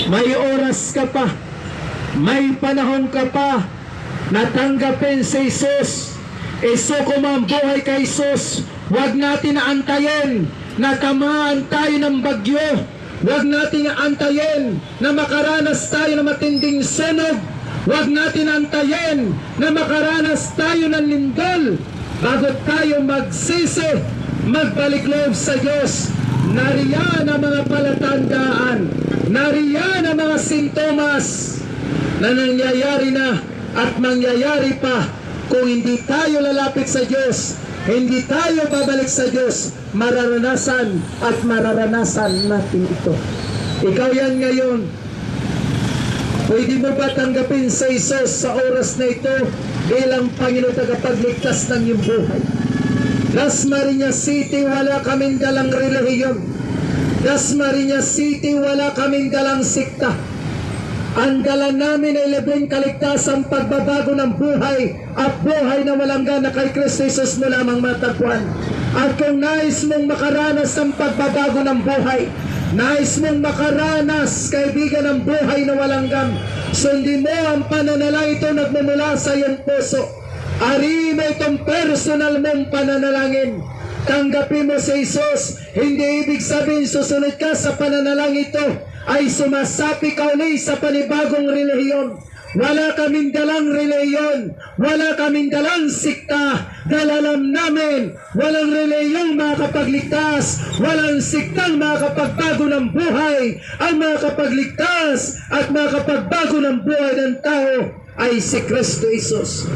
May oras ka pa, may panahon ka pa na tanggapin si Jesus. Isuko mo ang buhay kay Jesus. Huwag natin antayin na tamaan tayo ng bagyo. Huwag natin antayin na makaranas tayo ng matinding sunog. Huwag natin antayin na makaranas tayo ng lindol bago tayo magsisi, magbalik loob sa Diyos. Nariyan ang mga palatandaan, nariyan ang mga sintomas na nangyayari na at mangyayari pa kung hindi tayo lalapit sa Diyos, hindi tayo babalik sa Diyos. Mararanasan at mararanasan natin ito. Ikaw yan ngayon. Pwede mo ba tanggapin sa Jesus sa oras na ito bilang Panginoon tagapagligtas ng iyong buhay? Dasmariñas City, wala kaming dalang relihiyon. Dasmariñas City, wala kaming dalang sikta. Ang dala namin ay libreng kaligtasan, pagbabago ng buhay at buhay na walang gana kay Kristo Jesus mo lamang matagpuan. At kung nais mong makaranas ng pagbabago ng buhay, nais mong makaranas, kaibigan, ng buhay na walang gam, sundin mo ang pananalangin ito nagmumula sa iyong puso. Ari mo itong personal mong pananalangin. Tanggapin mo si Jesus. Hindi ibig sabihin susunod ka sa pananalangin ito ay sumasapi ka ulit sa panibagong relihiyon. Wala kaming dalang relihiyon, wala kaming dalang sikta. Dalalam namin, walang relihiyong makakapagligtas, walang siktang makakapagbago ng buhay. Ang makakapagligtas at makakapagbago ng buhay ng tao ay si Kristo Jesus.